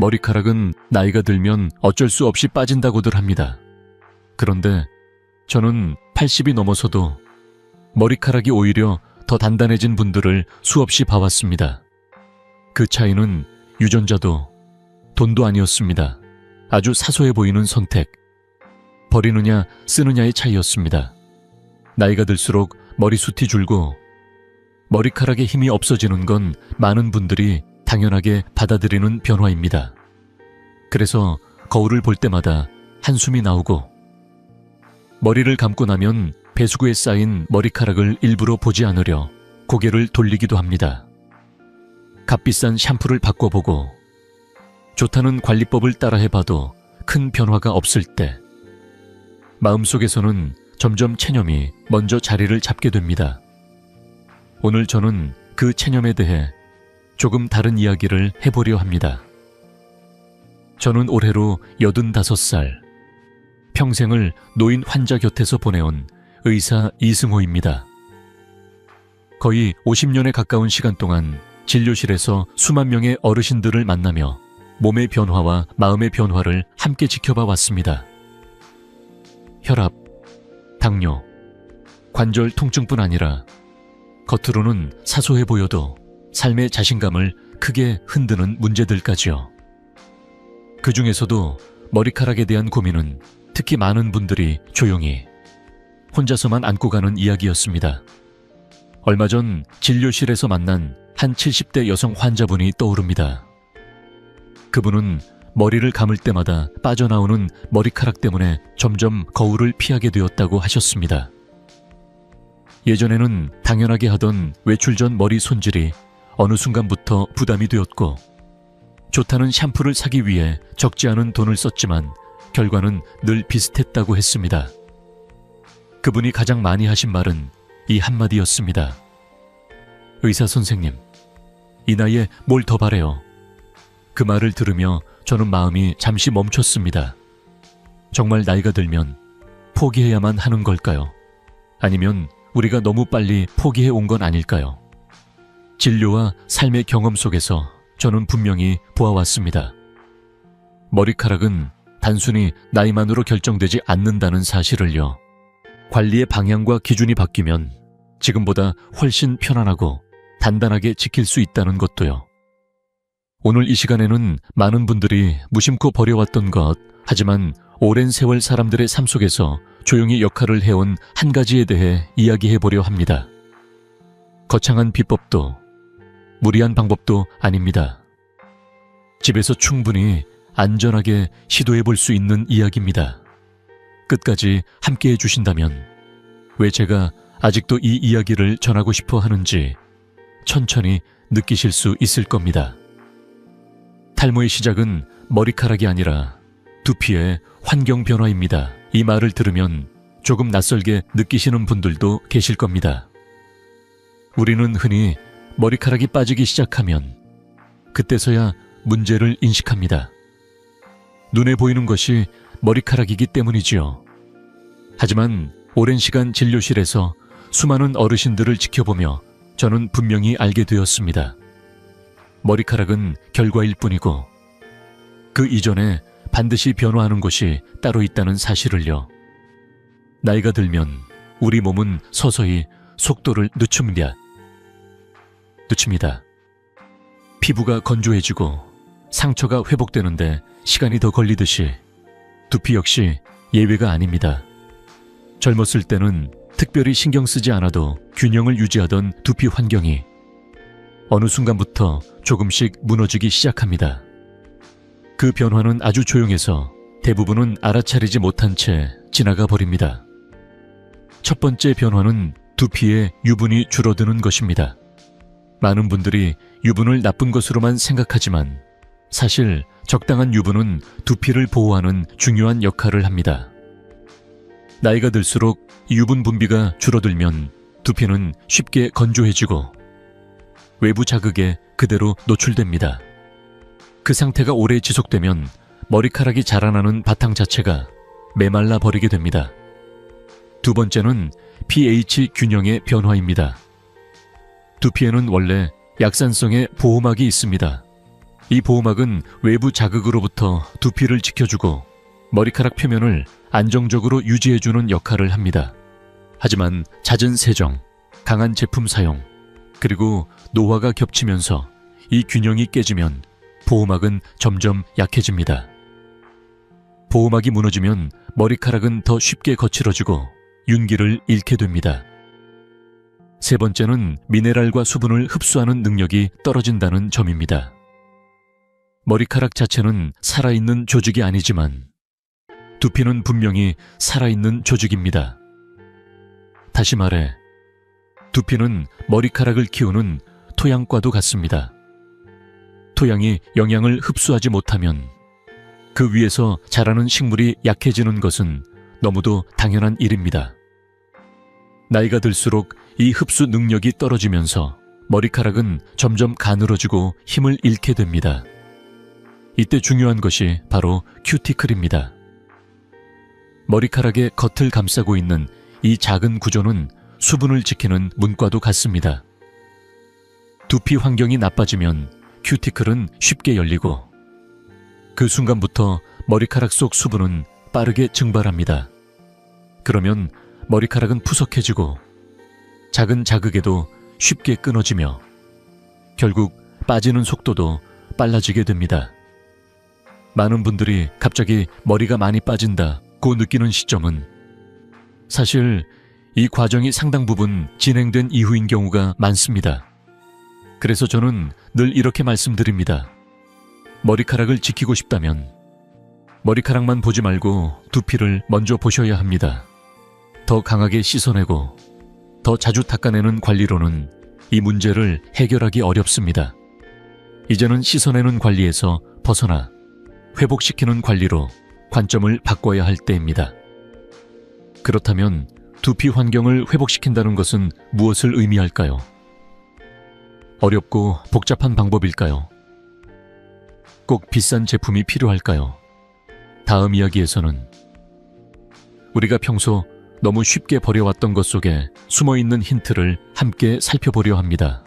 머리카락은 나이가 들면 어쩔 수 없이 빠진다고들 합니다. 그런데 저는 80이 넘어서도 머리카락이 오히려 더 단단해진 분들을 수없이 봐왔습니다. 그 차이는 유전자도 돈도 아니었습니다. 아주 사소해 보이는 선택. 버리느냐 쓰느냐의 차이였습니다. 나이가 들수록 머리숱이 줄고 머리카락의 힘이 없어지는 건 많은 분들이 당연하게 받아들이는 변화입니다. 그래서 거울을 볼 때마다 한숨이 나오고 머리를 감고 나면 배수구에 쌓인 머리카락을 일부러 보지 않으려 고개를 돌리기도 합니다. 값비싼 샴푸를 바꿔보고 좋다는 관리법을 따라해봐도 큰 변화가 없을 때 마음속에서는 점점 체념이 먼저 자리를 잡게 됩니다. 오늘 저는 그 체념에 대해 조금 다른 이야기를 해보려 합니다. 저는 올해로 85살, 평생을 노인 환자 곁에서 보내온 의사 이승호입니다. 거의 50년에 가까운 시간 동안 진료실에서 수만 명의 어르신들을 만나며 몸의 변화와 마음의 변화를 함께 지켜봐 왔습니다. 혈압, 당뇨, 관절 통증뿐 아니라 겉으로는 사소해 보여도 삶의 자신감을 크게 흔드는 문제들까지요. 그 중에서도 머리카락에 대한 고민은 특히 많은 분들이 조용히 혼자서만 안고 가는 이야기였습니다. 얼마 전 진료실에서 만난 한 70대 여성 환자분이 떠오릅니다. 그분은 머리를 감을 때마다 빠져나오는 머리카락 때문에 점점 거울을 피하게 되었다고 하셨습니다. 예전에는 당연하게 하던 외출 전 머리 손질이 어느 순간부터 부담이 되었고 좋다는 샴푸를 사기 위해 적지 않은 돈을 썼지만 결과는 늘 비슷했다고 했습니다. 그분이 가장 많이 하신 말은 이 한마디였습니다. 의사 선생님, 이 나이에 뭘 더 바래요? 그 말을 들으며 저는 마음이 잠시 멈췄습니다. 정말 나이가 들면 포기해야만 하는 걸까요? 아니면 우리가 너무 빨리 포기해 온 건 아닐까요? 진료와 삶의 경험 속에서 저는 분명히 보아왔습니다. 머리카락은 단순히 나이만으로 결정되지 않는다는 사실을요. 관리의 방향과 기준이 바뀌면 지금보다 훨씬 편안하고 단단하게 지킬 수 있다는 것도요. 오늘 이 시간에는 많은 분들이 무심코 버려왔던 것, 하지만 오랜 세월 사람들의 삶 속에서 조용히 역할을 해온 한 가지에 대해 이야기해보려 합니다. 거창한 비법도 무리한 방법도 아닙니다. 집에서 충분히 안전하게 시도해볼 수 있는 이야기입니다. 끝까지 함께해 주신다면 왜 제가 아직도 이 이야기를 전하고 싶어 하는지 천천히 느끼실 수 있을 겁니다. 탈모의 시작은 머리카락이 아니라 두피의 환경 변화입니다. 이 말을 들으면 조금 낯설게 느끼시는 분들도 계실 겁니다. 우리는 흔히 머리카락이 빠지기 시작하면 그때서야 문제를 인식합니다. 눈에 보이는 것이 머리카락이기 때문이지요. 하지만 오랜 시간 진료실에서 수많은 어르신들을 지켜보며 저는 분명히 알게 되었습니다. 머리카락은 결과일 뿐이고 그 이전에 반드시 변화하는 것이 따로 있다는 사실을요. 나이가 들면 우리 몸은 서서히 속도를 늦춥니다. 피부가 건조해지고 상처가 회복되는데 시간이 더 걸리듯이 두피 역시 예외가 아닙니다. 젊었을 때는 특별히 신경 쓰지 않아도 균형을 유지하던 두피 환경이 어느 순간부터 조금씩 무너지기 시작합니다. 그 변화는 아주 조용해서 대부분은 알아차리지 못한 채 지나가 버립니다. 첫 번째 변화는 두피의 유분이 줄어드는 것입니다. 많은 분들이 유분을 나쁜 것으로만 생각하지만 사실 적당한 유분은 두피를 보호하는 중요한 역할을 합니다. 나이가 들수록 유분 분비가 줄어들면 두피는 쉽게 건조해지고 외부 자극에 그대로 노출됩니다. 그 상태가 오래 지속되면 머리카락이 자라나는 바탕 자체가 메말라 버리게 됩니다. 두 번째는 pH 균형의 변화입니다. 두피에는 원래 약산성의 보호막이 있습니다. 이 보호막은 외부 자극으로부터 두피를 지켜주고 머리카락 표면을 안정적으로 유지해주는 역할을 합니다. 하지만 잦은 세정, 강한 제품 사용, 그리고 노화가 겹치면서 이 균형이 깨지면 보호막은 점점 약해집니다. 보호막이 무너지면 머리카락은 더 쉽게 거칠어지고 윤기를 잃게 됩니다. 세 번째는 미네랄과 수분을 흡수하는 능력이 떨어진다는 점입니다. 머리카락 자체는 살아있는 조직이 아니지만 두피는 분명히 살아있는 조직입니다. 다시 말해, 두피는 머리카락을 키우는 토양과도 같습니다. 토양이 영양을 흡수하지 못하면 그 위에서 자라는 식물이 약해지는 것은 너무도 당연한 일입니다. 나이가 들수록 이 흡수 능력이 떨어지면서 머리카락은 점점 가늘어지고 힘을 잃게 됩니다. 이때 중요한 것이 바로 큐티클입니다. 머리카락의 겉을 감싸고 있는 이 작은 구조는 수분을 지키는 문과도 같습니다. 두피 환경이 나빠지면 큐티클은 쉽게 열리고 그 순간부터 머리카락 속 수분은 빠르게 증발합니다. 그러면 머리카락은 푸석해지고 작은 자극에도 쉽게 끊어지며 결국 빠지는 속도도 빨라지게 됩니다. 많은 분들이 갑자기 머리가 많이 빠진다고 느끼는 시점은 사실 이 과정이 상당 부분 진행된 이후인 경우가 많습니다. 그래서 저는 늘 이렇게 말씀드립니다. 머리카락을 지키고 싶다면 머리카락만 보지 말고 두피를 먼저 보셔야 합니다. 더 강하게 씻어내고 더 자주 닦아내는 관리로는 이 문제를 해결하기 어렵습니다. 이제는 씻어내는 관리에서 벗어나 회복시키는 관리로 관점을 바꿔야 할 때입니다. 그렇다면 두피 환경을 회복시킨다는 것은 무엇을 의미할까요? 어렵고 복잡한 방법일까요? 꼭 비싼 제품이 필요할까요? 다음 이야기에서는 우리가 평소 너무 쉽게 버려왔던 것 속에 숨어있는 힌트를 함께 살펴보려 합니다.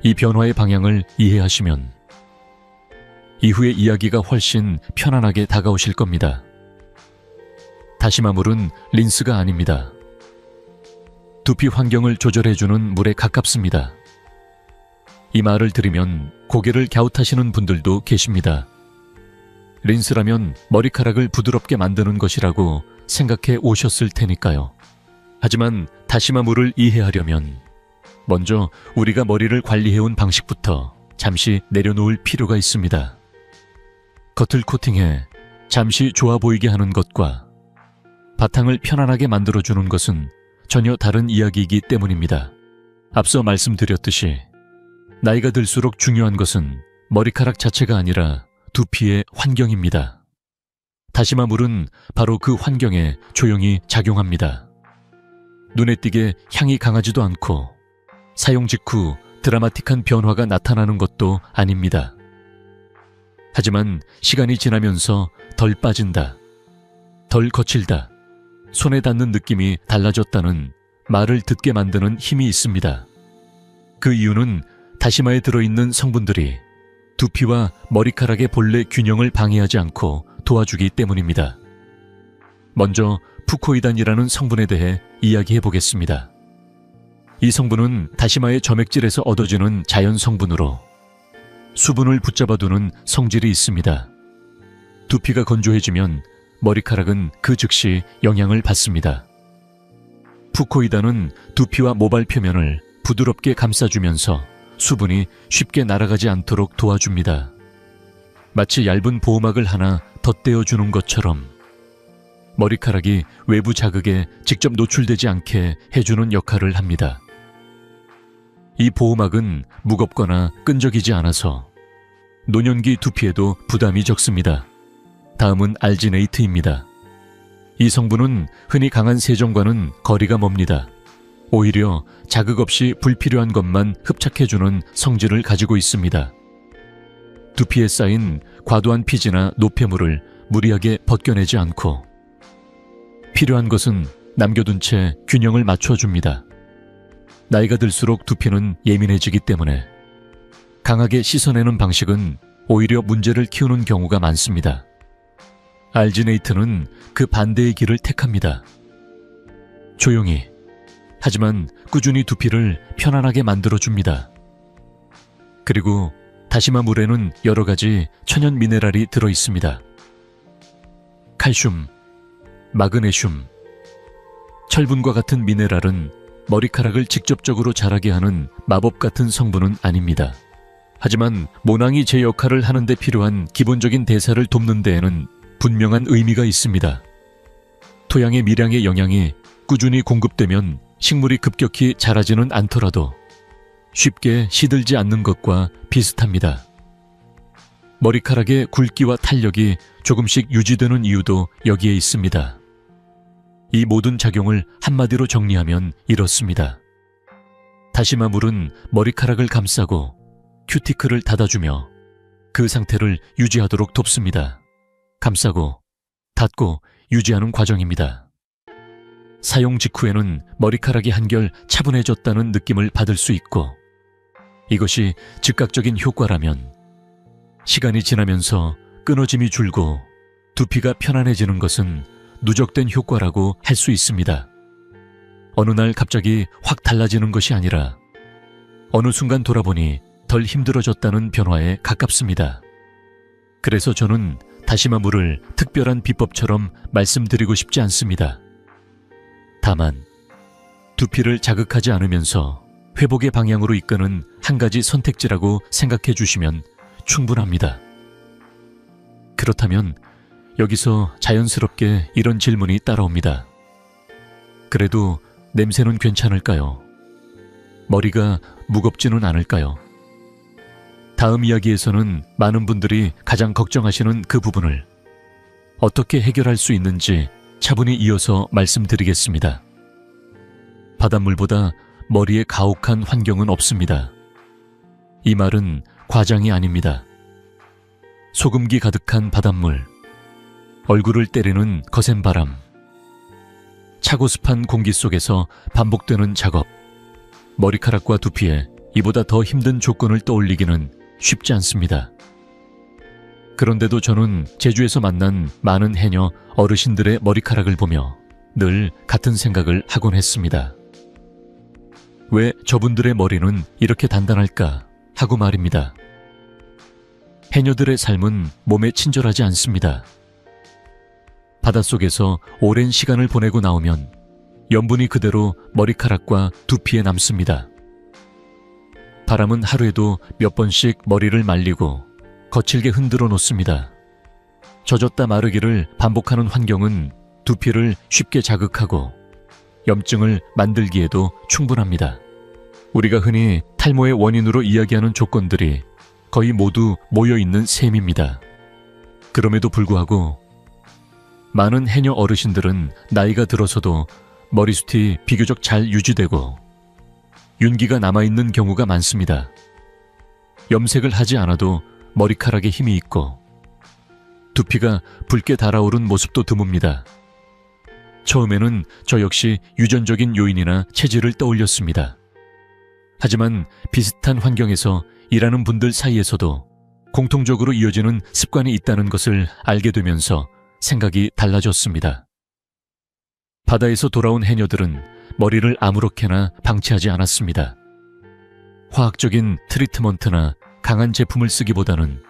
이 변화의 방향을 이해하시면 이후의 이야기가 훨씬 편안하게 다가오실 겁니다. 다시마물은 린스가 아닙니다. 두피 환경을 조절해주는 물에 가깝습니다. 이 말을 들으면 고개를 갸웃하시는 분들도 계십니다. 린스라면 머리카락을 부드럽게 만드는 것이라고 생각해 오셨을 테니까요. 하지만 다시마물을 이해하려면 먼저 우리가 머리를 관리해온 방식부터 잠시 내려놓을 필요가 있습니다. 겉을 코팅해 잠시 좋아 보이게 하는 것과 바탕을 편안하게 만들어주는 것은 전혀 다른 이야기이기 때문입니다. 앞서 말씀드렸듯이 나이가 들수록 중요한 것은 머리카락 자체가 아니라 두피의 환경입니다. 다시마물은 바로 그 환경에 조용히 작용합니다. 눈에 띄게 향이 강하지도 않고 사용 직후 드라마틱한 변화가 나타나는 것도 아닙니다. 하지만 시간이 지나면서 덜 빠진다, 덜 거칠다, 손에 닿는 느낌이 달라졌다는 말을 듣게 만드는 힘이 있습니다. 그 이유는 다시마에 들어있는 성분들이 두피와 머리카락의 본래 균형을 방해하지 않고 도와주기 때문입니다. 먼저 푸코이단이라는 성분에 대해 이야기해 보겠습니다. 이 성분은 다시마의 점액질에서 얻어지는 자연 성분으로 수분을 붙잡아두는 성질이 있습니다. 두피가 건조해지면 머리카락은 그 즉시 영향을 받습니다. 푸코이단은 두피와 모발 표면을 부드럽게 감싸주면서 수분이 쉽게 날아가지 않도록 도와줍니다. 마치 얇은 보호막을 하나 덧대어주는 것처럼 머리카락이 외부 자극에 직접 노출되지 않게 해주는 역할을 합니다. 이 보호막은 무겁거나 끈적이지 않아서 노년기 두피에도 부담이 적습니다. 다음은 알지네이트입니다. 이 성분은 흔히 강한 세정과는 거리가 멉니다. 오히려 자극 없이 불필요한 것만 흡착해주는 성질을 가지고 있습니다. 두피에 쌓인 과도한 피지나 노폐물을 무리하게 벗겨내지 않고 필요한 것은 남겨둔 채 균형을 맞춰줍니다. 나이가 들수록 두피는 예민해지기 때문에 강하게 씻어내는 방식은 오히려 문제를 키우는 경우가 많습니다. 알지네이트는 그 반대의 길을 택합니다. 조용히, 하지만 꾸준히 두피를 편안하게 만들어줍니다. 그리고 다시마 물에는 여러 가지 천연 미네랄이 들어있습니다. 칼슘, 마그네슘, 철분과 같은 미네랄은 머리카락을 직접적으로 자라게 하는 마법 같은 성분은 아닙니다. 하지만 모낭이 제 역할을 하는 데 필요한 기본적인 대사를 돕는 데에는 분명한 의미가 있습니다. 토양의 미량의 영양이 꾸준히 공급되면 식물이 급격히 자라지는 않더라도 쉽게 시들지 않는 것과 비슷합니다. 머리카락의 굵기와 탄력이 조금씩 유지되는 이유도 여기에 있습니다. 이 모든 작용을 한마디로 정리하면 이렇습니다. 다시마 물은 머리카락을 감싸고 큐티클을 닫아주며 그 상태를 유지하도록 돕습니다. 감싸고 닫고 유지하는 과정입니다. 사용 직후에는 머리카락이 한결 차분해졌다는 느낌을 받을 수 있고, 이것이 즉각적인 효과라면 시간이 지나면서 끊어짐이 줄고 두피가 편안해지는 것은 누적된 효과라고 할 수 있습니다. 어느 날 갑자기 확 달라지는 것이 아니라 어느 순간 돌아보니 덜 힘들어졌다는 변화에 가깝습니다. 그래서 저는 다시마 물을 특별한 비법처럼 말씀드리고 싶지 않습니다. 다만 두피를 자극하지 않으면서 회복의 방향으로 이끄는 한 가지 선택지라고 생각해 주시면 충분합니다. 그렇다면 여기서 자연스럽게 이런 질문이 따라옵니다. 그래도 냄새는 괜찮을까요? 머리가 무겁지는 않을까요? 다음 이야기에서는 많은 분들이 가장 걱정하시는 그 부분을 어떻게 해결할 수 있는지 차분히 이어서 말씀드리겠습니다. 바닷물보다 머리에 가혹한 환경은 없습니다. 이 말은 과장이 아닙니다. 소금기 가득한 바닷물, 얼굴을 때리는 거센 바람, 차고 습한 공기 속에서 반복되는 작업, 머리카락과 두피에 이보다 더 힘든 조건을 떠올리기는 쉽지 않습니다. 그런데도 저는 제주에서 만난 많은 해녀 어르신들의 머리카락을 보며 늘 같은 생각을 하곤 했습니다. 왜 저분들의 머리는 이렇게 단단할까 하고 말입니다. 해녀들의 삶은 몸에 친절하지 않습니다. 바닷속에서 오랜 시간을 보내고 나오면 염분이 그대로 머리카락과 두피에 남습니다. 바람은 하루에도 몇 번씩 머리를 말리고 거칠게 흔들어 놓습니다. 젖었다 마르기를 반복하는 환경은 두피를 쉽게 자극하고 염증을 만들기에도 충분합니다. 우리가 흔히 탈모의 원인으로 이야기하는 조건들이 거의 모두 모여있는 셈입니다. 그럼에도 불구하고 많은 해녀 어르신들은 나이가 들어서도 머리숱이 비교적 잘 유지되고 윤기가 남아있는 경우가 많습니다. 염색을 하지 않아도 머리카락에 힘이 있고 두피가 붉게 달아오른 모습도 드뭅니다. 처음에는 저 역시 유전적인 요인이나 체질을 떠올렸습니다. 하지만 비슷한 환경에서 일하는 분들 사이에서도 공통적으로 이어지는 습관이 있다는 것을 알게 되면서 생각이 달라졌습니다. 바다에서 돌아온 해녀들은 머리를 아무렇게나 방치하지 않았습니다. 화학적인 트리트먼트나 강한 제품을 쓰기보다는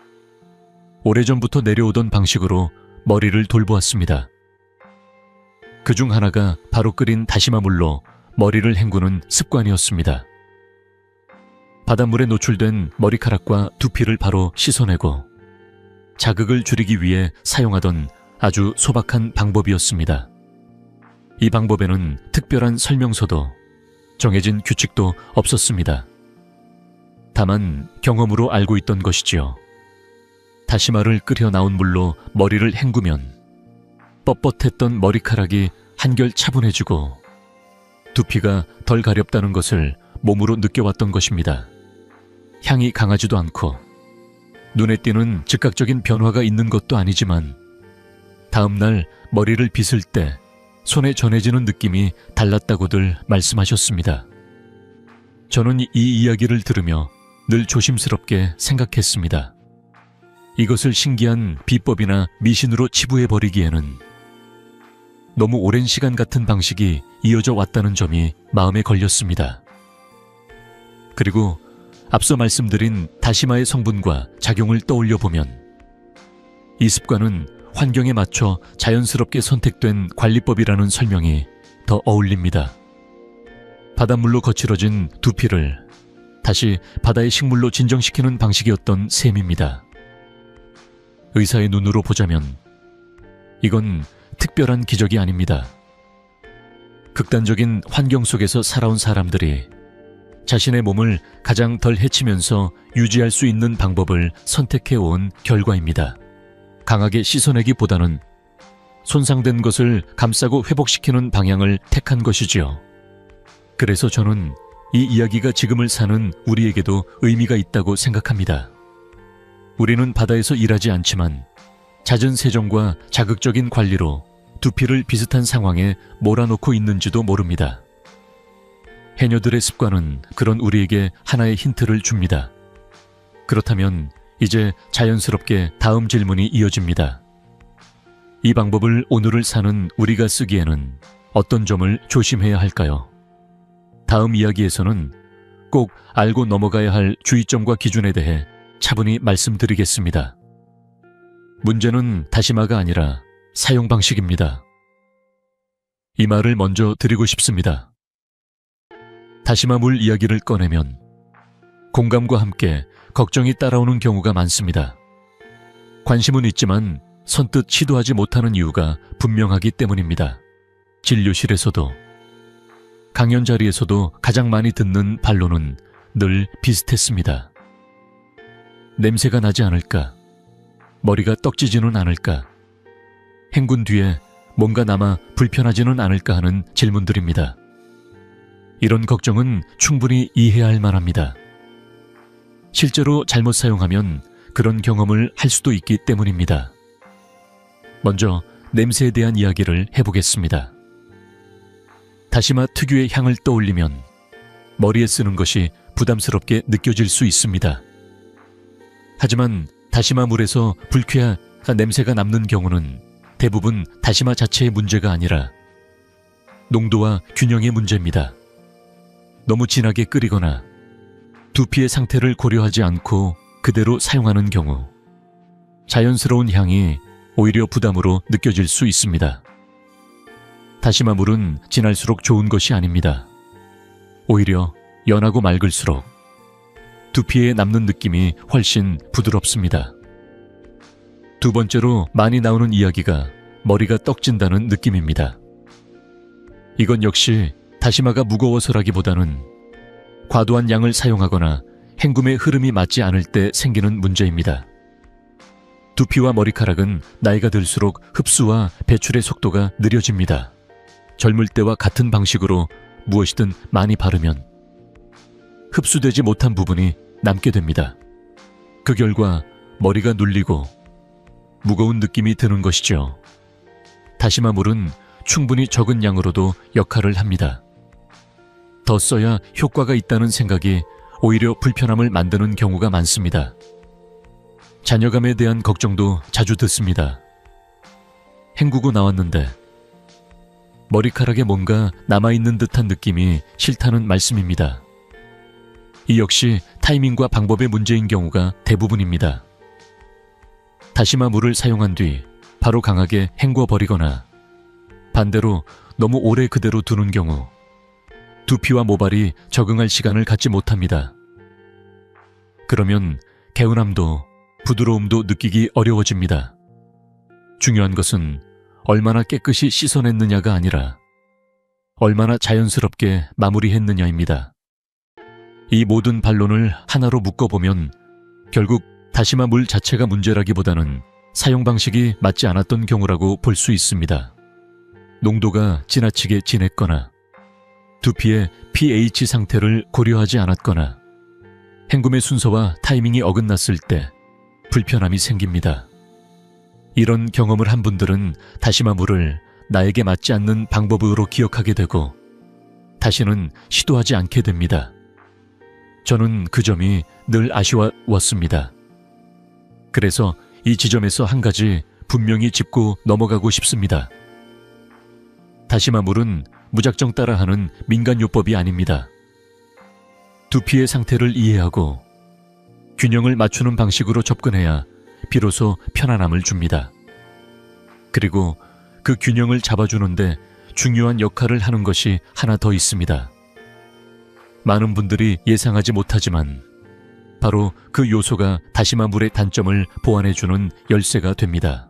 오래전부터 내려오던 방식으로 머리를 돌보았습니다. 그중 하나가 바로 끓인 다시마 물로 머리를 헹구는 습관이었습니다. 바닷물에 노출된 머리카락과 두피를 바로 씻어내고 자극을 줄이기 위해 사용하던 아주 소박한 방법이었습니다. 이 방법에는 특별한 설명서도 정해진 규칙도 없었습니다. 다만 경험으로 알고 있던 것이지요. 다시마를 끓여 나온 물로 머리를 헹구면 뻣뻣했던 머리카락이 한결 차분해지고 두피가 덜 가렵다는 것을 몸으로 느껴왔던 것입니다. 향이 강하지도 않고 눈에 띄는 즉각적인 변화가 있는 것도 아니지만 다음날 머리를 빗을 때 손에 전해지는 느낌이 달랐다고들 말씀하셨습니다. 저는 이 이야기를 들으며 늘 조심스럽게 생각했습니다. 이것을 신기한 비법이나 미신으로 치부해버리기에는 너무 오랜 시간 같은 방식이 이어져 왔다는 점이 마음에 걸렸습니다. 그리고 앞서 말씀드린 다시마의 성분과 작용을 떠올려 보면 이 습관은 환경에 맞춰 자연스럽게 선택된 관리법이라는 설명이 더 어울립니다. 바닷물로 거칠어진 두피를 다시 바다의 식물로 진정시키는 방식이었던 셈입니다. 의사의 눈으로 보자면 이건 특별한 기적이 아닙니다. 극단적인 환경 속에서 살아온 사람들이 자신의 몸을 가장 덜 해치면서 유지할 수 있는 방법을 선택해온 결과입니다. 강하게 씻어내기보다는 손상된 것을 감싸고 회복시키는 방향을 택한 것이지요. 그래서 저는 이 이야기가 지금을 사는 우리에게도 의미가 있다고 생각합니다. 우리는 바다에서 일하지 않지만 잦은 세정과 자극적인 관리로 두피를 비슷한 상황에 몰아넣고 있는지도 모릅니다. 해녀들의 습관은 그런 우리에게 하나의 힌트를 줍니다. 그렇다면 이제 자연스럽게 다음 질문이 이어집니다. 이 방법을 오늘을 사는 우리가 쓰기에는 어떤 점을 조심해야 할까요? 다음 이야기에서는 꼭 알고 넘어가야 할 주의점과 기준에 대해 차분히 말씀드리겠습니다. 문제는 다시마가 아니라 사용 방식입니다. 이 말을 먼저 드리고 싶습니다. 다시마 물 이야기를 꺼내면 공감과 함께 걱정이 따라오는 경우가 많습니다. 관심은 있지만 선뜻 시도하지 못하는 이유가 분명하기 때문입니다. 진료실에서도 강연 자리에서도 가장 많이 듣는 반론은 늘 비슷했습니다. 냄새가 나지 않을까? 머리가 떡지지는 않을까? 헹군 뒤에 뭔가 남아 불편하지는 않을까 하는 질문들입니다. 이런 걱정은 충분히 이해할 만합니다. 실제로 잘못 사용하면 그런 경험을 할 수도 있기 때문입니다. 먼저 냄새에 대한 이야기를 해보겠습니다. 다시마 특유의 향을 떠올리면 머리에 쓰는 것이 부담스럽게 느껴질 수 있습니다. 하지만 다시마 물에서 불쾌한 냄새가 남는 경우는 대부분 다시마 자체의 문제가 아니라 농도와 균형의 문제입니다. 너무 진하게 끓이거나 두피의 상태를 고려하지 않고 그대로 사용하는 경우 자연스러운 향이 오히려 부담으로 느껴질 수 있습니다. 다시마 물은 진할수록 좋은 것이 아닙니다. 오히려 연하고 맑을수록 두피에 남는 느낌이 훨씬 부드럽습니다. 두 번째로 많이 나오는 이야기가 머리가 떡진다는 느낌입니다. 이건 역시 다시마가 무거워서라기보다는 과도한 양을 사용하거나 헹굼의 흐름이 맞지 않을 때 생기는 문제입니다. 두피와 머리카락은 나이가 들수록 흡수와 배출의 속도가 느려집니다. 젊을 때와 같은 방식으로 무엇이든 많이 바르면 흡수되지 못한 부분이 남게 됩니다. 그 결과 머리가 눌리고 무거운 느낌이 드는 것이죠. 다시마 물은 충분히 적은 양으로도 역할을 합니다. 더 써야 효과가 있다는 생각이 오히려 불편함을 만드는 경우가 많습니다. 잔여감에 대한 걱정도 자주 듣습니다. 헹구고 나왔는데 머리카락에 뭔가 남아있는 듯한 느낌이 싫다는 말씀입니다. 이 역시 타이밍과 방법의 문제인 경우가 대부분입니다. 다시마 물을 사용한 뒤 바로 강하게 헹궈버리거나 반대로 너무 오래 그대로 두는 경우 두피와 모발이 적응할 시간을 갖지 못합니다. 그러면 개운함도 부드러움도 느끼기 어려워집니다. 중요한 것은 얼마나 깨끗이 씻어냈느냐가 아니라 얼마나 자연스럽게 마무리했느냐입니다. 이 모든 반론을 하나로 묶어보면 결국 다시마 물 자체가 문제라기보다는 사용 방식이 맞지 않았던 경우라고 볼 수 있습니다. 농도가 지나치게 진했거나 두피의 pH 상태를 고려하지 않았거나 헹굼의 순서와 타이밍이 어긋났을 때 불편함이 생깁니다. 이런 경험을 한 분들은 다시마 물을 나에게 맞지 않는 방법으로 기억하게 되고 다시는 시도하지 않게 됩니다. 저는 그 점이 늘 아쉬웠습니다. 그래서 이 지점에서 한 가지 분명히 짚고 넘어가고 싶습니다. 다시마물은 무작정 따라하는 민간요법이 아닙니다. 두피의 상태를 이해하고 균형을 맞추는 방식으로 접근해야 비로소 편안함을 줍니다. 그리고 그 균형을 잡아주는데 중요한 역할을 하는 것이 하나 더 있습니다. 많은 분들이 예상하지 못하지만 바로 그 요소가 다시마물의 단점을 보완해주는 열쇠가 됩니다.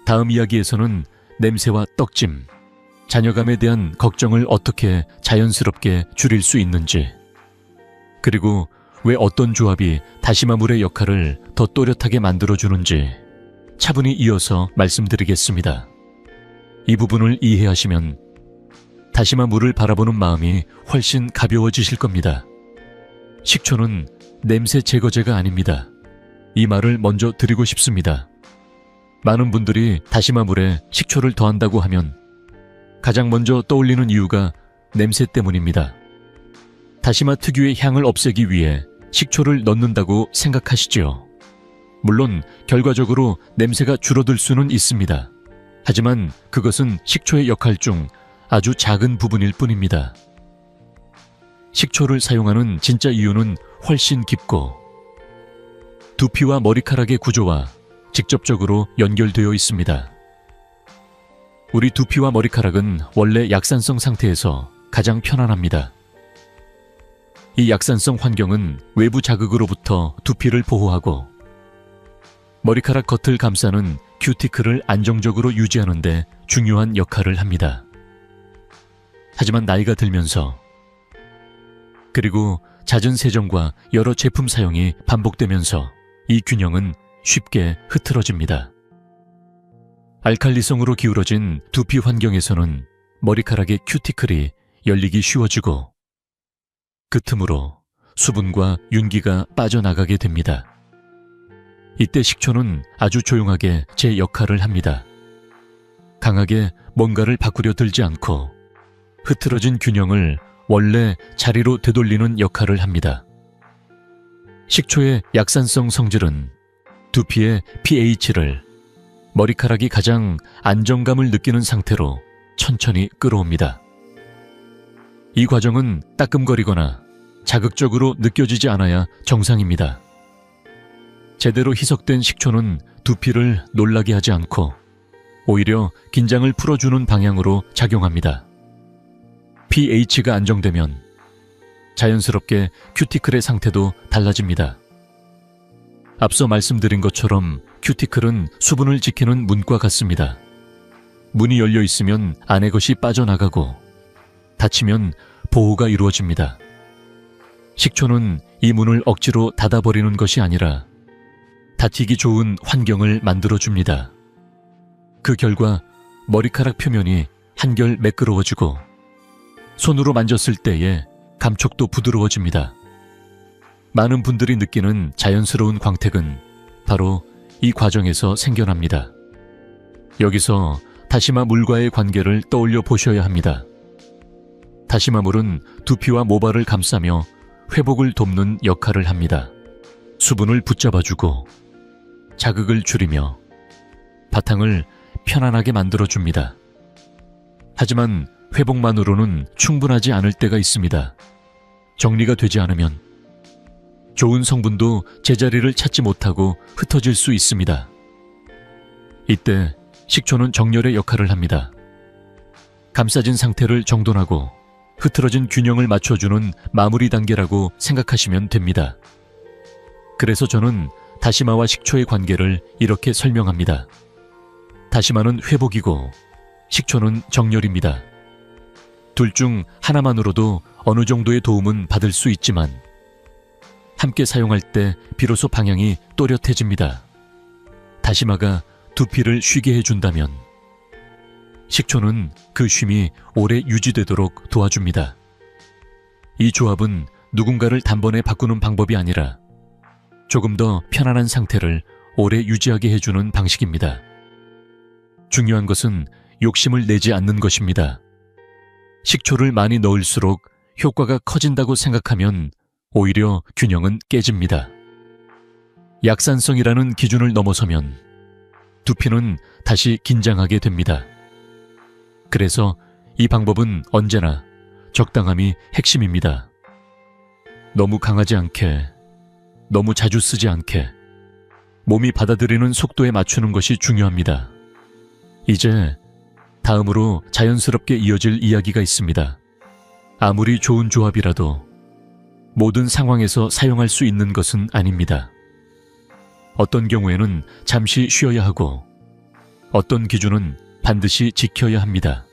다음 이야기에서는 냄새와 떡짐, 잔여감에 대한 걱정을 어떻게 자연스럽게 줄일 수 있는지, 그리고 왜 어떤 조합이 다시마물의 역할을 더 또렷하게 만들어주는지 차분히 이어서 말씀드리겠습니다. 이 부분을 이해하시면 다시마물을 바라보는 마음이 훨씬 가벼워지실 겁니다. 식초는 냄새 제거제가 아닙니다. 이 말을 먼저 드리고 싶습니다. 많은 분들이 다시마물에 식초를 더한다고 하면 가장 먼저 떠올리는 이유가 냄새 때문입니다. 다시마 특유의 향을 없애기 위해 식초를 넣는다고 생각하시죠. 물론 결과적으로 냄새가 줄어들 수는 있습니다. 하지만 그것은 식초의 역할 중 아주 작은 부분일 뿐입니다. 식초를 사용하는 진짜 이유는 훨씬 깊고 두피와 머리카락의 구조와 직접적으로 연결되어 있습니다. 우리 두피와 머리카락은 원래 약산성 상태에서 가장 편안합니다. 이 약산성 환경은 외부 자극으로부터 두피를 보호하고 머리카락 겉을 감싸는 큐티클을 안정적으로 유지하는 데 중요한 역할을 합니다. 하지만 나이가 들면서 그리고 잦은 세정과 여러 제품 사용이 반복되면서 이 균형은 쉽게 흐트러집니다. 알칼리성으로 기울어진 두피 환경에서는 머리카락의 큐티클이 열리기 쉬워지고 그 틈으로 수분과 윤기가 빠져나가게 됩니다. 이때 식초는 아주 조용하게 제 역할을 합니다. 강하게 뭔가를 바꾸려 들지 않고 흐트러진 균형을 원래 자리로 되돌리는 역할을 합니다. 식초의 약산성 성질은 두피의 pH를 머리카락이 가장 안정감을 느끼는 상태로 천천히 끌어옵니다. 이 과정은 따끔거리거나 자극적으로 느껴지지 않아야 정상입니다. 제대로 희석된 식초는 두피를 놀라게 하지 않고 오히려 긴장을 풀어주는 방향으로 작용합니다. pH가 안정되면 자연스럽게 큐티클의 상태도 달라집니다. 앞서 말씀드린 것처럼 큐티클은 수분을 지키는 문과 같습니다. 문이 열려 있으면 안의 것이 빠져나가고 닫히면 보호가 이루어집니다. 식초는 이 문을 억지로 닫아버리는 것이 아니라 다치기 좋은 환경을 만들어줍니다. 그 결과 머리카락 표면이 한결 매끄러워지고 손으로 만졌을 때의 감촉도 부드러워집니다. 많은 분들이 느끼는 자연스러운 광택은 바로 이 과정에서 생겨납니다. 여기서 다시마 물과의 관계를 떠올려 보셔야 합니다. 다시마물은 두피와 모발을 감싸며 회복을 돕는 역할을 합니다. 수분을 붙잡아주고 자극을 줄이며 바탕을 편안하게 만들어줍니다. 하지만 회복만으로는 충분하지 않을 때가 있습니다. 정리가 되지 않으면 좋은 성분도 제자리를 찾지 못하고 흩어질 수 있습니다. 이때 식초는 정렬의 역할을 합니다. 감싸진 상태를 정돈하고 흐트러진 균형을 맞춰주는 마무리 단계라고 생각하시면 됩니다. 그래서 저는 다시마와 식초의 관계를 이렇게 설명합니다. 다시마는 회복이고 식초는 정렬입니다. 둘 중 하나만으로도 어느 정도의 도움은 받을 수 있지만 함께 사용할 때 비로소 방향이 또렷해집니다. 다시마가 두피를 쉬게 해준다면 식초는 그 쉼이 오래 유지되도록 도와줍니다. 이 조합은 누군가를 단번에 바꾸는 방법이 아니라 조금 더 편안한 상태를 오래 유지하게 해주는 방식입니다. 중요한 것은 욕심을 내지 않는 것입니다. 식초를 많이 넣을수록 효과가 커진다고 생각하면 오히려 균형은 깨집니다. 약산성이라는 기준을 넘어서면 두피는 다시 긴장하게 됩니다. 그래서 이 방법은 언제나 적당함이 핵심입니다. 너무 강하지 않게, 너무 자주 쓰지 않게, 몸이 받아들이는 속도에 맞추는 것이 중요합니다. 이제 다음으로 자연스럽게 이어질 이야기가 있습니다. 아무리 좋은 조합이라도 모든 상황에서 사용할 수 있는 것은 아닙니다. 어떤 경우에는 잠시 쉬어야 하고 어떤 기준은 반드시 지켜야 합니다.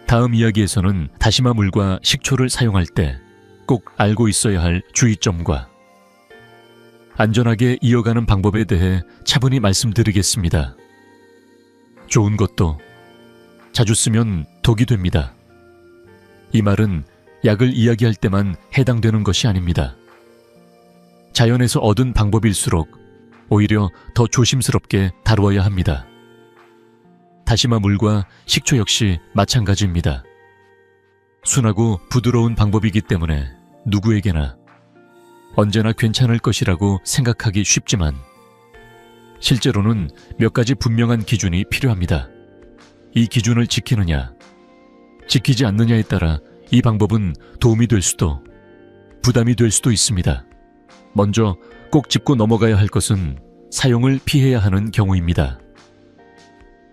다음 이야기에서는 다시마 물과 식초를 사용할 때 꼭 알고 있어야 할 주의점과 안전하게 이어가는 방법에 대해 차분히 말씀드리겠습니다. 좋은 것도 자주 쓰면 독이 됩니다. 이 말은 약을 이야기할 때만 해당되는 것이 아닙니다. 자연에서 얻은 방법일수록 오히려 더 조심스럽게 다루어야 합니다. 다시마 물과 식초 역시 마찬가지입니다. 순하고 부드러운 방법이기 때문에 누구에게나 언제나 괜찮을 것이라고 생각하기 쉽지만 실제로는 몇 가지 분명한 기준이 필요합니다. 이 기준을 지키느냐, 지키지 않느냐에 따라 이 방법은 도움이 될 수도 부담이 될 수도 있습니다. 먼저 꼭 짚고 넘어가야 할 것은 사용을 피해야 하는 경우입니다.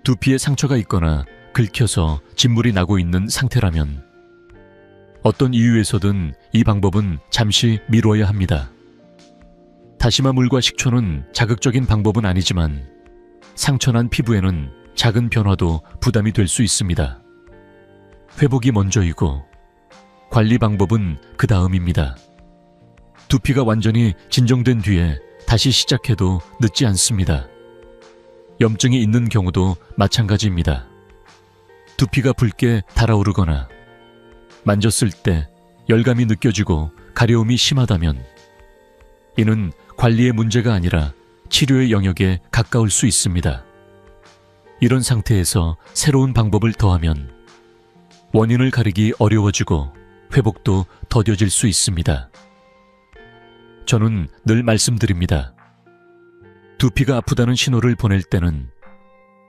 두피에 상처가 있거나 긁혀서 진물이 나고 있는 상태라면 어떤 이유에서든 이 방법은 잠시 미뤄야 합니다. 다시마 물과 식초는 자극적인 방법은 아니지만 상처난 피부에는 작은 변화도 부담이 될 수 있습니다. 회복이 먼저이고 관리 방법은 그 다음입니다. 두피가 완전히 진정된 뒤에 다시 시작해도 늦지 않습니다. 염증이 있는 경우도 마찬가지입니다. 두피가 붉게 달아오르거나 만졌을 때 열감이 느껴지고 가려움이 심하다면 이는 관리의 문제가 아니라 치료의 영역에 가까울 수 있습니다. 이런 상태에서 새로운 방법을 더하면 원인을 가리기 어려워지고 회복도 더뎌질 수 있습니다. 저는 늘 말씀드립니다. 두피가 아프다는 신호를 보낼 때는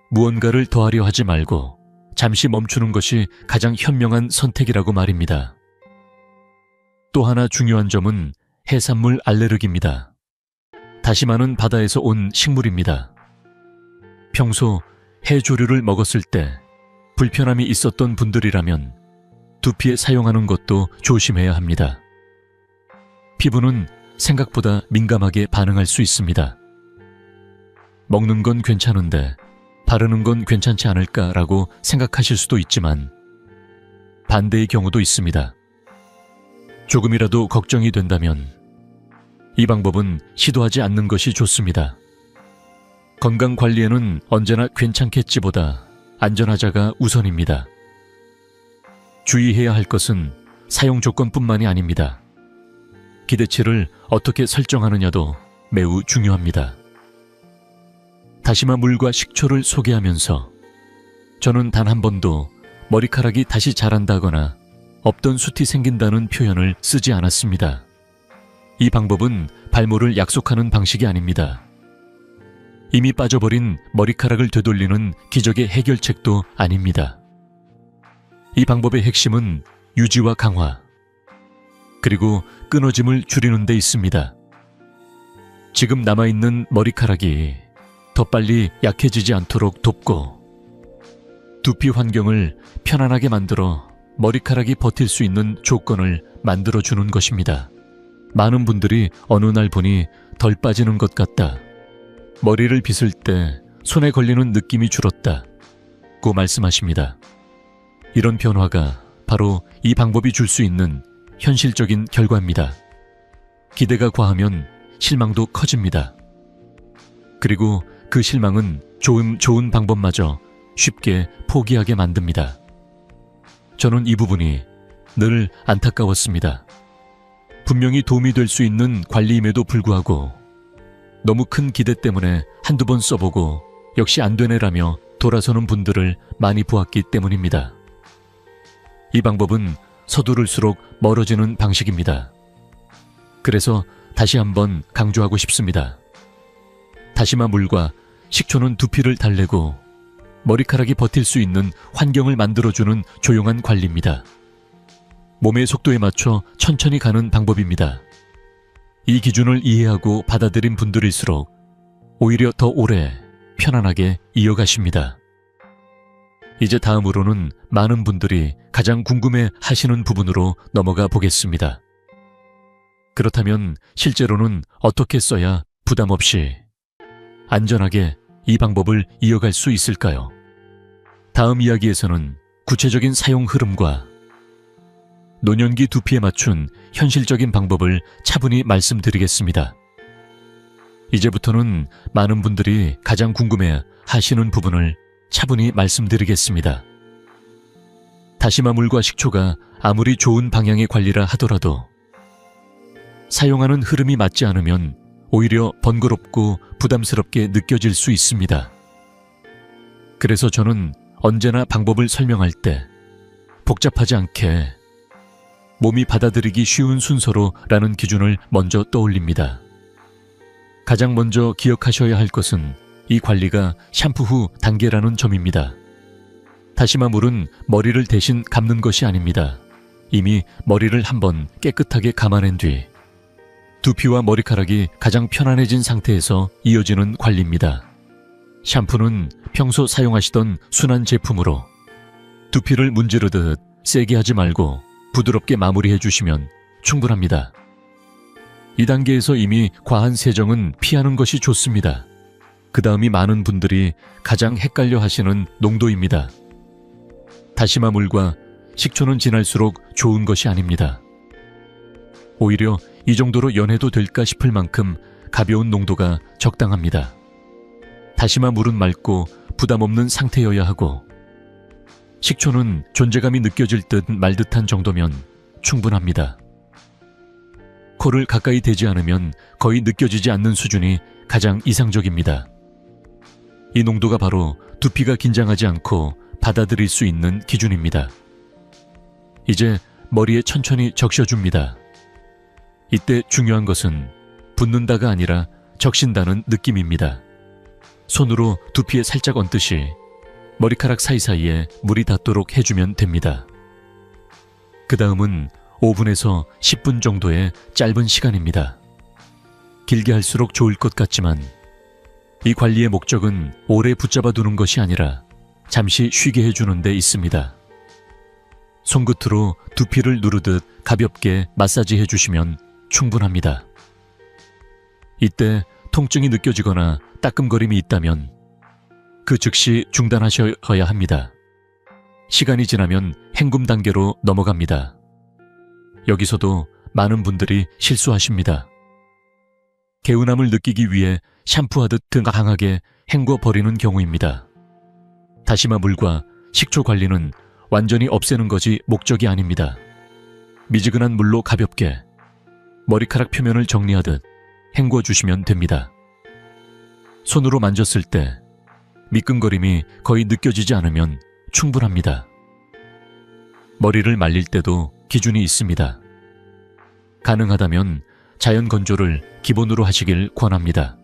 무언가를 더하려 하지 말고 잠시 멈추는 것이 가장 현명한 선택이라고 말입니다. 또 하나 중요한 점은 해산물 알레르기입니다. 다시마는 바다에서 온 식물입니다. 평소 해조류를 먹었을 때 불편함이 있었던 분들이라면 두피에 사용하는 것도 조심해야 합니다. 피부는 생각보다 민감하게 반응할 수 있습니다. 먹는 건 괜찮은데 바르는 건 괜찮지 않을까라고 생각하실 수도 있지만 반대의 경우도 있습니다. 조금이라도 걱정이 된다면 이 방법은 시도하지 않는 것이 좋습니다. 건강관리에는 언제나 괜찮겠지보다 안전하자가 우선입니다. 주의해야 할 것은 사용 조건뿐만이 아닙니다. 기대치를 어떻게 설정하느냐도 매우 중요합니다. 다시마 물과 식초를 소개하면서 저는 단 한 번도 머리카락이 다시 자란다거나 없던 숱이 생긴다는 표현을 쓰지 않았습니다. 이 방법은 발모를 약속하는 방식이 아닙니다. 이미 빠져버린 머리카락을 되돌리는 기적의 해결책도 아닙니다. 이 방법의 핵심은 유지와 강화, 그리고 끊어짐을 줄이는 데 있습니다. 지금 남아있는 머리카락이 더 빨리 약해지지 않도록 돕고 두피 환경을 편안하게 만들어 머리카락이 버틸 수 있는 조건을 만들어주는 것입니다. 많은 분들이 어느 날 보니 덜 빠지는 것 같다, 머리를 빗을 때 손에 걸리는 느낌이 줄었다고 말씀하십니다. 이런 변화가 바로 이 방법이 줄 수 있는 현실적인 결과입니다. 기대가 과하면 실망도 커집니다. 그리고 그 실망은 좋은 방법마저 쉽게 포기하게 만듭니다. 저는 이 부분이 늘 안타까웠습니다. 분명히 도움이 될 수 있는 관리임에도 불구하고 너무 큰 기대 때문에 한두 번 써보고 역시 안 되네라며 돌아서는 분들을 많이 보았기 때문입니다. 이 방법은 서두를수록 멀어지는 방식입니다. 그래서 다시 한번 강조하고 싶습니다. 다시마 물과 식초는 두피를 달래고 머리카락이 버틸 수 있는 환경을 만들어주는 조용한 관리입니다. 몸의 속도에 맞춰 천천히 가는 방법입니다. 이 기준을 이해하고 받아들인 분들일수록 오히려 더 오래 편안하게 이어가십니다. 이제 다음으로는 많은 분들이 가장 궁금해 하시는 부분으로 넘어가 보겠습니다. 그렇다면 실제로는 어떻게 써야 부담 없이 안전하게 이 방법을 이어갈 수 있을까요? 다음 이야기에서는 구체적인 사용 흐름과 노년기 두피에 맞춘 현실적인 방법을 차분히 말씀드리겠습니다. 이제부터는 많은 분들이 가장 궁금해 하시는 부분을 차분히 말씀드리겠습니다. 다시마 물과 식초가 아무리 좋은 방향의 관리라 하더라도 사용하는 흐름이 맞지 않으면 오히려 번거롭고 부담스럽게 느껴질 수 있습니다. 그래서 저는 언제나 방법을 설명할 때 복잡하지 않게 몸이 받아들이기 쉬운 순서로 라는 기준을 먼저 떠올립니다. 가장 먼저 기억하셔야 할 것은 이 관리가 샴푸 후 단계라는 점입니다. 다시마 물은 머리를 대신 감는 것이 아닙니다. 이미 머리를 한번 깨끗하게 감아낸 뒤 두피와 머리카락이 가장 편안해진 상태에서 이어지는 관리입니다. 샴푸는 평소 사용하시던 순한 제품으로 두피를 문지르듯 세게 하지 말고 부드럽게 마무리해 주시면 충분합니다. 이 단계에서 이미 과한 세정은 피하는 것이 좋습니다. 그 다음이 많은 분들이 가장 헷갈려 하시는 농도입니다. 다시마 물과 식초는 진할수록 좋은 것이 아닙니다. 오히려 이 정도로 연해도 될까 싶을 만큼 가벼운 농도가 적당합니다. 다시마 물은 맑고 부담 없는 상태여야 하고 식초는 존재감이 느껴질 듯 말 듯한 정도면 충분합니다. 코를 가까이 대지 않으면 거의 느껴지지 않는 수준이 가장 이상적입니다. 이 농도가 바로 두피가 긴장하지 않고 받아들일 수 있는 기준입니다. 이제 머리에 천천히 적셔줍니다. 이때 중요한 것은 붓는다가 아니라 적신다는 느낌입니다. 손으로 두피에 살짝 얹듯이 머리카락 사이사이에 물이 닿도록 해주면 됩니다. 그 다음은 5분에서 10분 정도의 짧은 시간입니다. 길게 할수록 좋을 것 같지만 이 관리의 목적은 오래 붙잡아 두는 것이 아니라 잠시 쉬게 해주는 데 있습니다. 손끝으로 두피를 누르듯 가볍게 마사지해 주시면 충분합니다. 이때 통증이 느껴지거나 따끔거림이 있다면 그 즉시 중단하셔야 합니다. 시간이 지나면 헹굼 단계로 넘어갑니다. 여기서도 많은 분들이 실수하십니다. 개운함을 느끼기 위해 샴푸하듯 강하게 헹궈 버리는 경우입니다. 다시마 물과 식초 관리는 완전히 없애는 것이 목적이 아닙니다. 미지근한 물로 가볍게 머리카락 표면을 정리하듯 헹궈 주시면 됩니다. 손으로 만졌을 때 미끈거림이 거의 느껴지지 않으면 충분합니다. 머리를 말릴 때도 기준이 있습니다. 가능하다면 자연 건조를 기본으로 하시길 권합니다.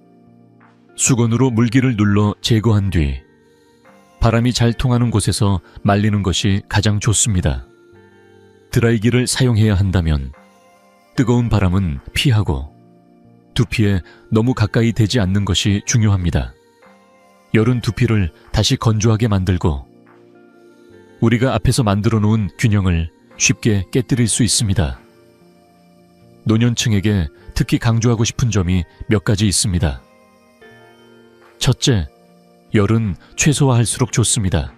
수건으로 물기를 눌러 제거한 뒤 바람이 잘 통하는 곳에서 말리는 것이 가장 좋습니다. 드라이기를 사용해야 한다면 뜨거운 바람은 피하고 두피에 너무 가까이 대지 않는 것이 중요합니다. 여른 두피를 다시 건조하게 만들고 우리가 앞에서 만들어 놓은 균형을 쉽게 깨뜨릴 수 있습니다. 노년층에게 특히 강조하고 싶은 점이 몇 가지 있습니다. 첫째, 열은 최소화할수록 좋습니다.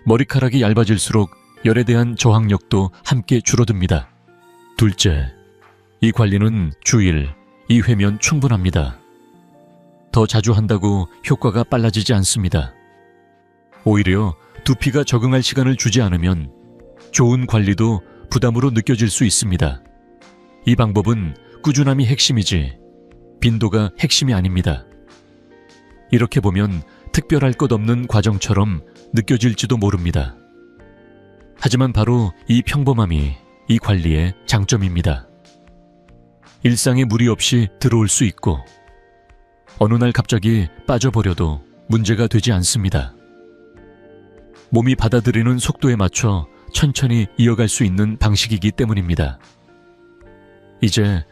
머리카락이 얇아질수록 열에 대한 저항력도 함께 줄어듭니다. 둘째, 이 관리는 주일 2회면 충분합니다. 더 자주 한다고 효과가 빨라지지 않습니다. 오히려 두피가 적응할 시간을 주지 않으면 좋은 관리도 부담으로 느껴질 수 있습니다. 이 방법은 꾸준함이 핵심이지 빈도가 핵심이 아닙니다. 이렇게 보면 특별할 것 없는 과정처럼 느껴질지도 모릅니다. 하지만 바로 이 평범함이 이 관리의 장점입니다. 일상에 무리 없이 들어올 수 있고 어느 날 갑자기 빠져버려도 문제가 되지 않습니다. 몸이 받아들이는 속도에 맞춰 천천히 이어갈 수 있는 방식이기 때문입니다. 이제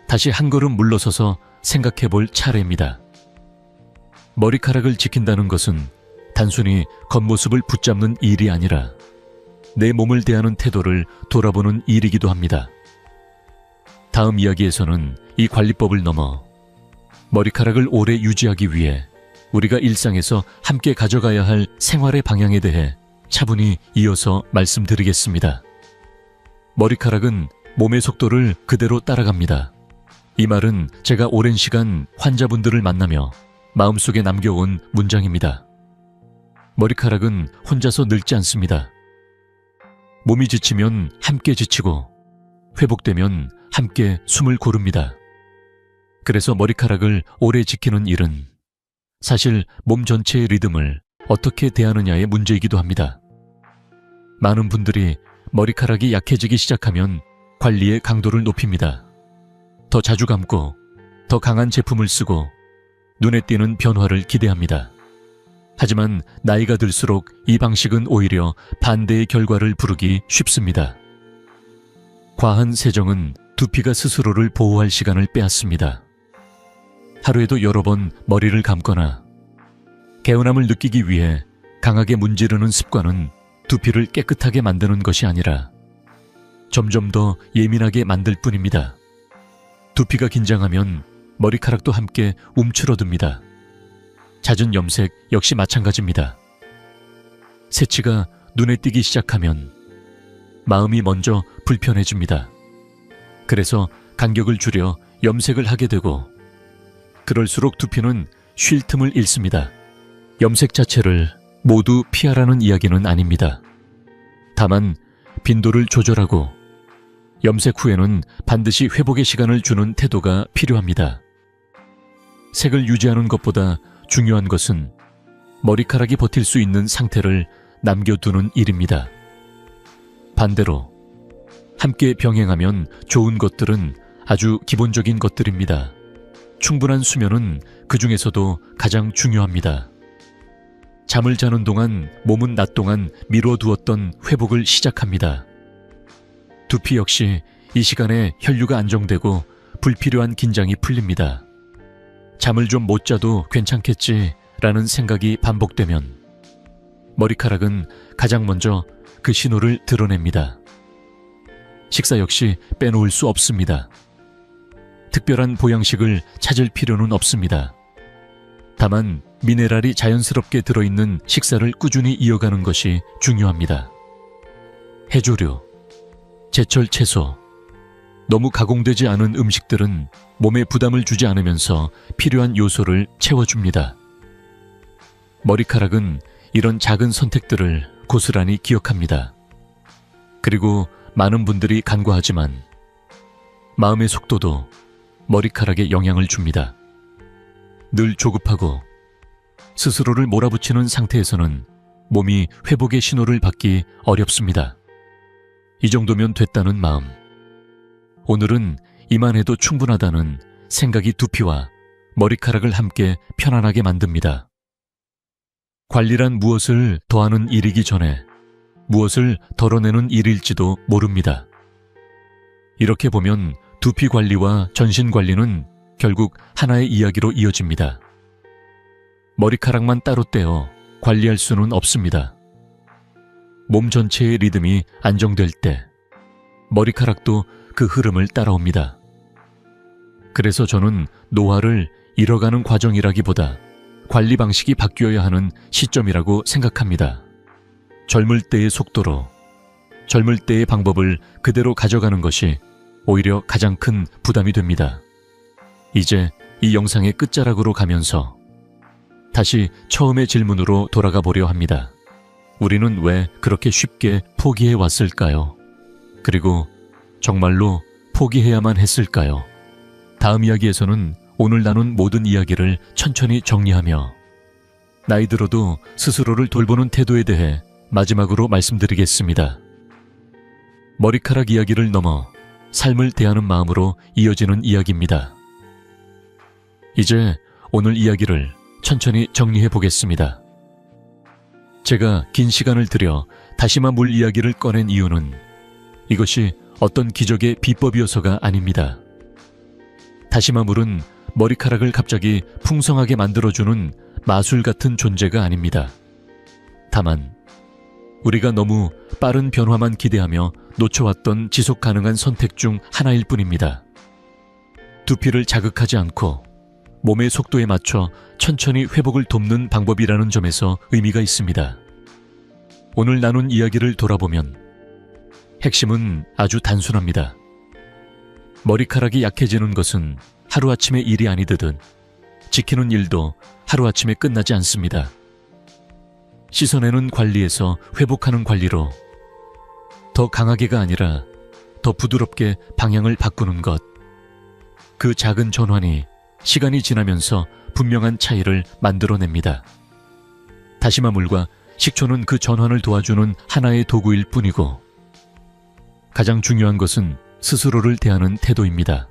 다시 한 걸음 물러서서 생각해 볼 차례입니다. 머리카락을 지킨다는 것은 단순히 겉모습을 붙잡는 일이 아니라 내 몸을 대하는 태도를 돌아보는 일이기도 합니다. 다음 이야기에서는 이 관리법을 넘어 머리카락을 오래 유지하기 위해 우리가 일상에서 함께 가져가야 할 생활의 방향에 대해 차분히 이어서 말씀드리겠습니다. 머리카락은 몸의 속도를 그대로 따라갑니다. 이 말은 제가 오랜 시간 환자분들을 만나며 마음속에 남겨온 문장입니다. 머리카락은 혼자서 늙지 않습니다. 몸이 지치면 함께 지치고 회복되면 함께 숨을 고릅니다. 그래서 머리카락을 오래 지키는 일은 사실 몸 전체의 리듬을 어떻게 대하느냐의 문제이기도 합니다. 많은 분들이 머리카락이 약해지기 시작하면 관리의 강도를 높입니다. 더 자주 감고 더 강한 제품을 쓰고 눈에 띄는 변화를 기대합니다. 하지만 나이가 들수록 이 방식은 오히려 반대의 결과를 부르기 쉽습니다. 과한 세정은 두피가 스스로를 보호할 시간을 빼앗습니다. 하루에도 여러 번 머리를 감거나 개운함을 느끼기 위해 강하게 문지르는 습관은 두피를 깨끗하게 만드는 것이 아니라 점점 더 예민하게 만들 뿐입니다. 두피가 긴장하면 머리카락도 함께 움츠러듭니다. 잦은 염색 역시 마찬가지입니다. 새치가 눈에 띄기 시작하면 마음이 먼저 불편해집니다. 그래서 간격을 줄여 염색을 하게 되고 그럴수록 두피는 쉴 틈을 잃습니다. 염색 자체를 모두 피하라는 이야기는 아닙니다. 다만 빈도를 조절하고 염색 후에는 반드시 회복의 시간을 주는 태도가 필요합니다. 색을 유지하는 것보다 중요한 것은 머리카락이 버틸 수 있는 상태를 남겨두는 일입니다. 반대로 함께 병행하면 좋은 것들은 아주 기본적인 것들입니다. 충분한 수면은 그 중에서도 가장 중요합니다. 잠을 자는 동안 몸은 낮 동안 미뤄두었던 회복을 시작합니다. 두피 역시 이 시간에 혈류가 안정되고 불필요한 긴장이 풀립니다. 잠을 좀 못 자도 괜찮겠지라는 생각이 반복되면 머리카락은 가장 먼저 그 신호를 드러냅니다. 식사 역시 빼놓을 수 없습니다. 특별한 보양식을 찾을 필요는 없습니다. 다만 미네랄이 자연스럽게 들어있는 식사를 꾸준히 이어가는 것이 중요합니다. 해조류, 제철 채소, 너무 가공되지 않은 음식들은 몸에 부담을 주지 않으면서 필요한 요소를 채워줍니다. 머리카락은 이런 작은 선택들을 고스란히 기억합니다. 그리고 많은 분들이 간과하지만 마음의 속도도 머리카락에 영향을 줍니다. 늘 조급하고 스스로를 몰아붙이는 상태에서는 몸이 회복의 신호를 받기 어렵습니다. 이 정도면 됐다는 마음. 오늘은 이만해도 충분하다는 생각이 두피와 머리카락을 함께 편안하게 만듭니다. 관리란 무엇을 더하는 일이기 전에 무엇을 덜어내는 일일지도 모릅니다. 이렇게 보면 두피 관리와 전신 관리는 결국 하나의 이야기로 이어집니다. 머리카락만 따로 떼어 관리할 수는 없습니다. 몸 전체의 리듬이 안정될 때 머리카락도 그 흐름을 따라옵니다. 그래서 저는 노화를 잃어가는 과정이라기보다 관리 방식이 바뀌어야 하는 시점이라고 생각합니다. 젊을 때의 속도로, 젊을 때의 방법을 그대로 가져가는 것이 오히려 가장 큰 부담이 됩니다. 이제 이 영상의 끝자락으로 가면서 다시 처음의 질문으로 돌아가 보려 합니다. 우리는 왜 그렇게 쉽게 포기해 왔을까요? 그리고 정말로 포기해야만 했을까요? 다음 이야기에서는 오늘 나눈 모든 이야기를 천천히 정리하며 나이 들어도 스스로를 돌보는 태도에 대해 마지막으로 말씀드리겠습니다. 머리카락 이야기를 넘어 삶을 대하는 마음으로 이어지는 이야기입니다. 이제 오늘 이야기를 천천히 정리해 보겠습니다. 제가 긴 시간을 들여 다시마 물 이야기를 꺼낸 이유는 이것이 어떤 기적의 비법이어서가 아닙니다. 다시마 물은 머리카락을 갑자기 풍성하게 만들어주는 마술 같은 존재가 아닙니다. 다만 우리가 너무 빠른 변화만 기대하며 놓쳐왔던 지속 가능한 선택 중 하나일 뿐입니다. 두피를 자극하지 않고 몸의 속도에 맞춰 천천히 회복을 돕는 방법이라는 점에서 의미가 있습니다. 오늘 나눈 이야기를 돌아보면 핵심은 아주 단순합니다. 머리카락이 약해지는 것은 하루아침의 일이 아니듯 지키는 일도 하루아침에 끝나지 않습니다. 씻어내는 관리에서 회복하는 관리로 더 강하게가 아니라 더 부드럽게 방향을 바꾸는 것. 그 작은 전환이 시간이 지나면서 분명한 차이를 만들어냅니다. 다시마 물과 식초는 그 전환을 도와주는 하나의 도구일 뿐이고 가장 중요한 것은 스스로를 대하는 태도입니다.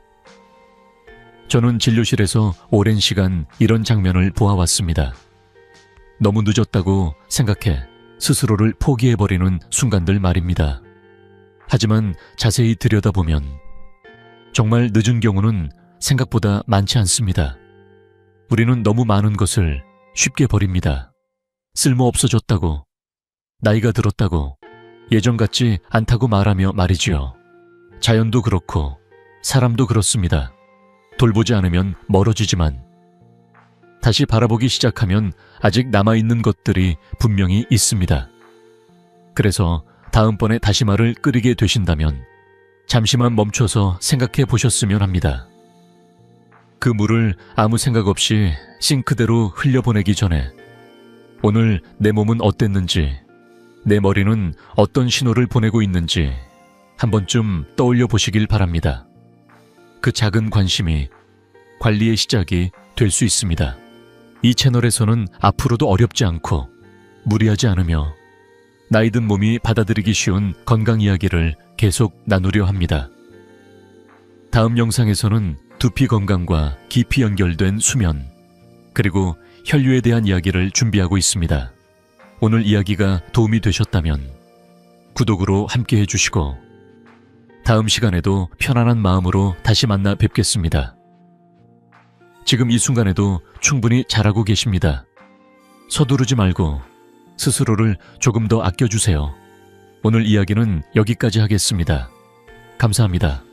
저는 진료실에서 오랜 시간 이런 장면을 보아왔습니다. 너무 늦었다고 생각해 스스로를 포기해버리는 순간들 말입니다. 하지만 자세히 들여다보면 정말 늦은 경우는 생각보다 많지 않습니다. 우리는 너무 많은 것을 쉽게 버립니다. 쓸모없어졌다고, 나이가 들었다고, 예전 같지 않다고 말하며 말이지요. 자연도 그렇고 사람도 그렇습니다. 돌보지 않으면 멀어지지만 다시 바라보기 시작하면 아직 남아있는 것들이 분명히 있습니다. 그래서 다음번에 다시마를 끓이게 되신다면 잠시만 멈춰서 생각해 보셨으면 합니다. 그 물을 아무 생각 없이 싱크대로 흘려보내기 전에 오늘 내 몸은 어땠는지, 내 머리는 어떤 신호를 보내고 있는지 한 번쯤 떠올려 보시길 바랍니다. 그 작은 관심이 관리의 시작이 될 수 있습니다. 이 채널에서는 앞으로도 어렵지 않고 무리하지 않으며 나이든 몸이 받아들이기 쉬운 건강 이야기를 계속 나누려 합니다. 다음 영상에서는 두피 건강과 깊이 연결된 수면, 그리고 혈류에 대한 이야기를 준비하고 있습니다. 오늘 이야기가 도움이 되셨다면 구독으로 함께 해주시고 다음 시간에도 편안한 마음으로 다시 만나 뵙겠습니다. 지금 이 순간에도 충분히 잘하고 계십니다. 서두르지 말고 스스로를 조금 더 아껴주세요. 오늘 이야기는 여기까지 하겠습니다. 감사합니다.